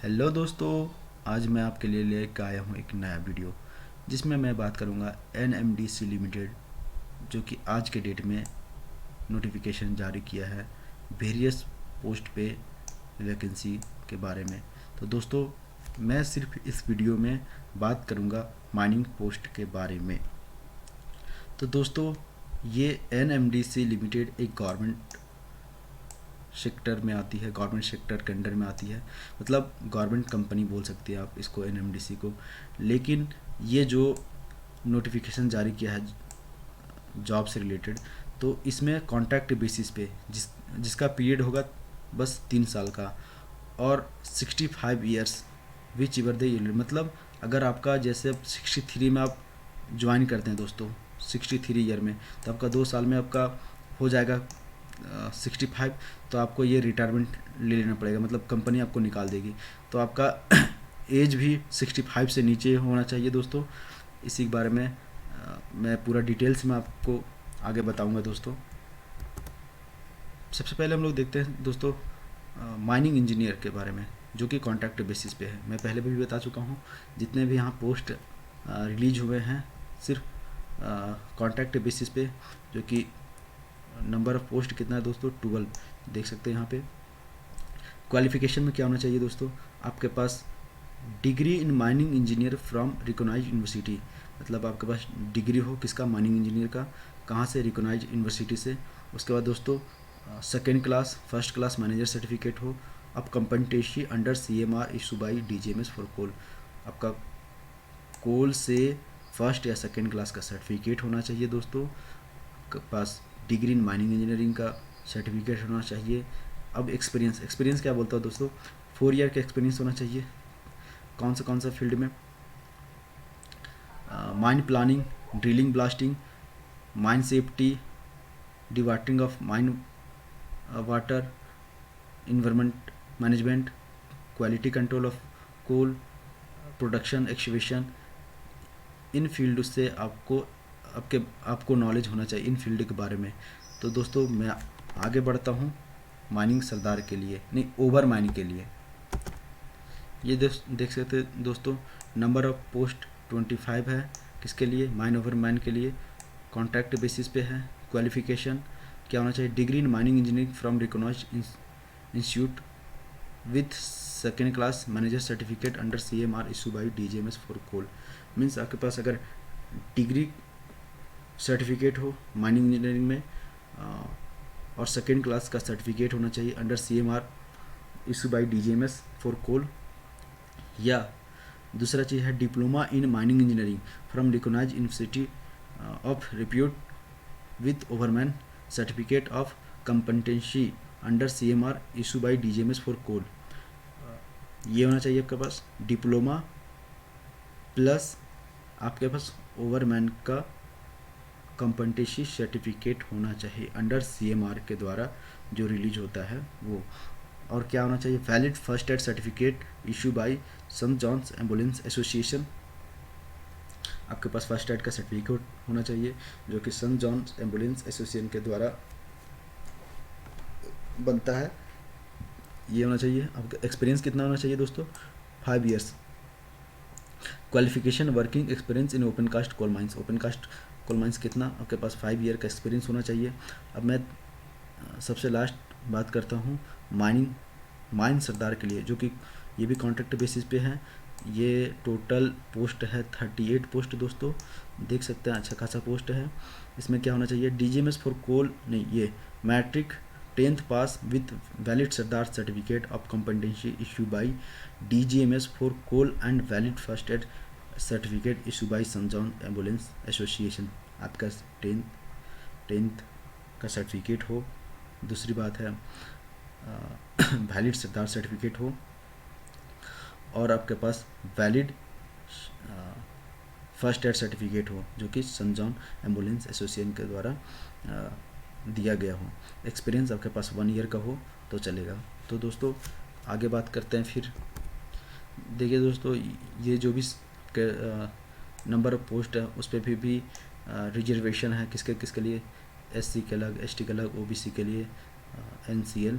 Hello दोस्तों, आज मैं आपके लिए लेकर आया हूँ एक नया वीडियो जिसमें मैं बात करूँगा NMDC लिमिटेड जो कि आज के डेट में नोटिफिकेशन जारी किया है वेरियस पोस्ट पे वैकेंसी के बारे में। तो दोस्तों, मैं सिर्फ इस वीडियो में बात करूँगा माइनिंग पोस्ट के बारे में। तो दोस्तों, ये NMDC लिमिटेड एक गवर्नमेंट सेक्टर में आती है, गवर्नमेंट सेक्टर के अंडर में आती है, मतलब गवर्नमेंट कंपनी बोल सकती है आप इसको, NMDC को। लेकिन ये जो नोटिफिकेशन जारी किया है जॉब से रिलेटेड, तो इसमें कॉन्ट्रैक्ट बेसिस पे जिसका पीरियड होगा बस 3 साल का और 65 ईयर्स विच इवर द ईयर। मतलब अगर आपका जैसे अब 63 में आप ज्वाइन करते हैं दोस्तों, 63 ईयर में, तो आपका 2 साल में आपका हो जाएगा 65, तो आपको ये रिटायरमेंट ले लेना पड़ेगा, मतलब कंपनी आपको निकाल देगी। तो आपका एज भी 65 से नीचे होना चाहिए दोस्तों। इसी के बारे में मैं पूरा डिटेल्स में आपको आगे बताऊंगा दोस्तों। सबसे पहले हम लोग देखते हैं दोस्तों माइनिंग इंजीनियर के बारे में, जो कि कॉन्ट्रैक्ट बेसिस पे है। मैं पहले भी बता चुका हूँ, जितने भी यहाँ पोस्ट रिलीज हुए हैं सिर्फ कॉन्ट्रैक्ट बेसिस पे, जो कि नंबर ऑफ पोस्ट कितना है दोस्तों, 12 देख सकते हैं यहाँ पे। क्वालिफिकेशन में क्या होना चाहिए दोस्तों, आपके पास degree in mining engineer from recognised university, मतलब आपके पास डिग्री हो किसका, माइनिंग इंजीनियर का, कहाँ से, रिकॉग्नाइज्ड यूनिवर्सिटी से। उसके बाद दोस्तों second class first class manager certificate हो। अब competency under CMR issue by DGMS for coal, आपका कोल से फर्स्ट या सेकेंड क्लास का सर्टिफिकेट होना चाहिए दोस्तों। के पास डिग्री इन माइनिंग इंजीनियरिंग का सर्टिफिकेट होना चाहिए। अब एक्सपीरियंस क्या बोलता है दोस्तों, 4 ईयर का एक्सपीरियंस होना चाहिए। कौन सा फील्ड में, mine planning, drilling blasting, mine safety, dewatering of mine water, environment management, quality control of coal production, excavation. इन फील्ड से आपको नॉलेज होना चाहिए इन फील्ड के बारे में। तो दोस्तों मैं आगे बढ़ता हूँ माइनिंग सरदार के लिए, नहीं ओवर माइनिंग के लिए। ये देख सकते हैं दोस्तों, नंबर ऑफ पोस्ट 25 है, किसके लिए, माइन ओवर माइन के लिए, कॉन्ट्रैक्ट बेसिस पे है। क्वालिफिकेशन क्या होना चाहिए, degree in mining engineering from recognised institute with second class manager certificate under CMR issue by DGMS for coal. Means आपके पास अगर डिग्री सर्टिफिकेट हो माइनिंग इंजीनियरिंग में और सेकेंड क्लास का सर्टिफिकेट होना चाहिए under CMR issue by DGMS for coal, या दूसरा चीज़ है diploma in mining engineering from recognised university of repute with overman certificate of competency under CMR issue by DGMS for coal. ये होना चाहिए आपके पास डिप्लोमा प्लस आपके पास ओवरमैन का कंपटेंसी सर्टिफिकेट होना चाहिए अंडर CMR के द्वारा जो रिलीज होता है वो। और क्या होना चाहिए, valid first aid certificate issue by Saint John's ambulance association. आपके पास फर्स्ट एड का सर्टिफिकेट होना चाहिए जो कि सेंट जॉन्स एम्बुलेंस एसोसिएशन के द्वारा बनता है। ये होना चाहिए। आपका एक्सपीरियंस कितना होना चाहिए दोस्तों, 5 years. Qualification working experience in open cast coal mines, open cast coal mines कितना, आपके पास 5 ईयर का एक्सपीरियंस होना चाहिए। अब मैं सबसे लास्ट बात करता हूँ माइन सरदार के लिए, जो कि ये भी कॉन्ट्रैक्ट बेसिस पे है। ये टोटल पोस्ट है 38 पोस्ट दोस्तों, देख सकते हैं अच्छा खासा पोस्ट है। इसमें क्या होना चाहिए, DGMS फॉर कोल नहीं, ये matric 10th pass with valid sardar certificate of competency issue by DGMS for coal and valid first aid certificate issue by saint John ambulance association. आपका 10th का सर्टिफिकेट हो। दूसरी बात है वैलिड सरदार सर्टिफिकेट हो और आपके पास वैलिड फर्स्ट एड सर्टिफिकेट हो जो कि सेंट जॉन एम्बुलेंस एसोसिएशन के द्वारा दिया गया हो। एक्सपीरियंस आपके पास 1 ईयर का हो तो चलेगा। तो दोस्तों आगे बात करते हैं। फिर देखिए दोस्तों, ये जो भी नंबर ऑफ पोस्ट है उस पर भी रिजर्वेशन है, किसके लिए, SC के अलग, ST के अलग, OBC के लिए NCL,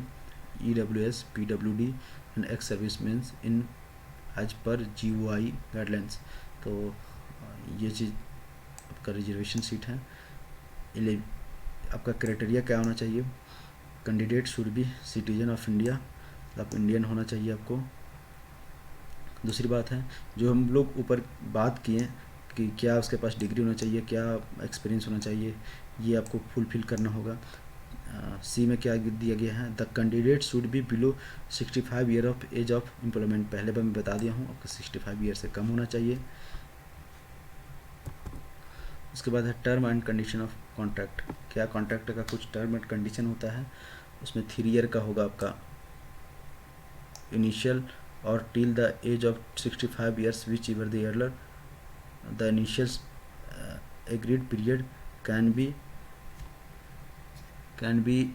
EWS, PWD, and ex service means in as per GOI guidelines. तो ये चीज़ आपका रिजर्वेशन सीट है। आपका क्राइटेरिया क्या होना चाहिए? Candidate should B citizen of India, आप इंडियन होना चाहिए आपको। दूसरी बात है जो हम लोग ऊपर बात किए कि क्या उसके पास डिग्री होना चाहिए, क्या एक्सपीरियंस होना चाहिए, ये आपको फुलफिल करना होगा। सी में क्या दिया गया है? The candidate should be below 65 year of age of employment. पहले मैं बता दिया हूँ आपका 65 ईयर से कम होना चाहिए। उसके बाद है term and condition of contract. क्या कॉन्ट्रैक्ट का कुछ टर्म एंड कंडीशन होता है? उसमें 3 ईयर का होगा आपका इनिशियल और till the age of 65 years whichever the earlier the initial agreed period can be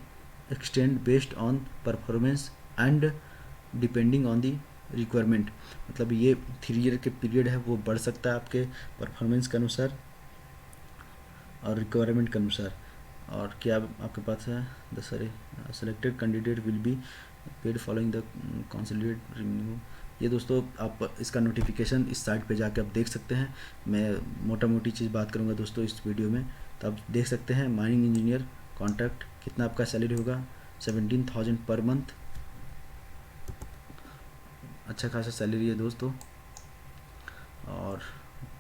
extended based on performance and depending on the requirement। मतलब ये 3 ईयर के पीरियड है वो बढ़ सकता है आपके परफॉर्मेंस के अनुसार और रिक्वायरमेंट के अनुसार। और क्या आपके पास है? The selected candidate will be paid following the consolidated revenue. ये दोस्तों आप इसका नोटिफिकेशन इस साइट पे जाके आप देख सकते हैं। मैं मोटा मोटी चीज़ बात करूँगा दोस्तों इस वीडियो में, तो आप देख सकते हैं। माइनिंग इंजीनियर कॉन्ट्रैक्ट कितना आपका सैलरी होगा? 17,000 पर मंथ। अच्छा खासा सैलरी है दोस्तों। और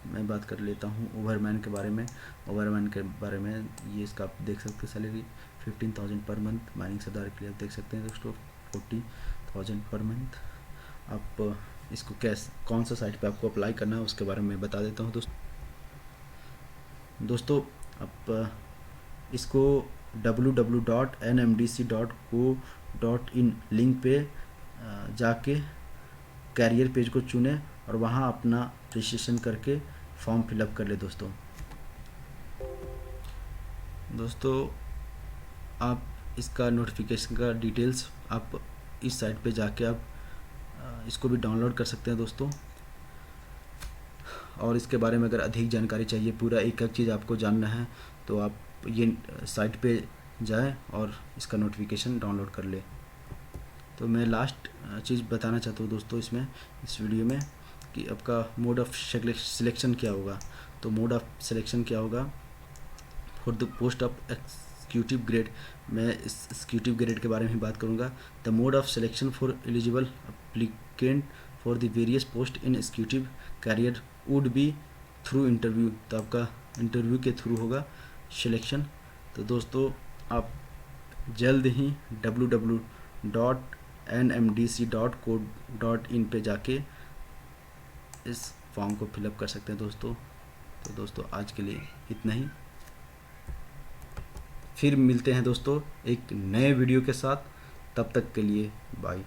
मैं बात कर लेता हूँ ओवरमैन के बारे में। ओवरमैन के बारे में ये इसका आप देख सकते हैं सैलरी 15,000 पर मंथ। माइनिंग सरदार के लिए आप देख सकते हैं दोस्तों 40,000 पर मंथ। आप इसको कौन सा साइट पे आपको अप्लाई करना है उसके बारे में बता देता हूँ दोस्तों आप इसको www.nmdc.co.in लिंक पे जाके कैरियर पेज को चुने और वहाँ अपना रजिस्ट्रेशन करके फॉर्म फिलअप कर ले दोस्तों आप इसका नोटिफिकेशन का डिटेल्स आप इस साइट पे जाके आप इसको भी डाउनलोड कर सकते हैं दोस्तों। और इसके बारे में अगर अधिक जानकारी चाहिए, पूरा एक एक चीज़ आपको जानना है, तो आप ये साइट पे जाएं और इसका नोटिफिकेशन डाउनलोड कर ले। तो मैं लास्ट चीज़ बताना चाहता हूँ दोस्तों इसमें इस वीडियो में कि आपका मोड ऑफ सिलेक्शन क्या होगा। तो मोड ऑफ सिलेक्शन क्या होगा for the post of executive grade. मैं इस एग्जीक्यूटिव ग्रेड के बारे में बात करूँगा। The mode of selection for eligible applicant for the various post in executive career would be through interview. तो आपका इंटरव्यू के थ्रू होगा सिलेक्शन। तो दोस्तों आप जल्द ही www.nmdc.co.in पे जाके इस फॉर्म को फिलअप कर सकते हैं दोस्तों। तो दोस्तों आज के लिए इतना ही, फिर मिलते हैं दोस्तों एक नए वीडियो के साथ। तब तक के लिए बाय।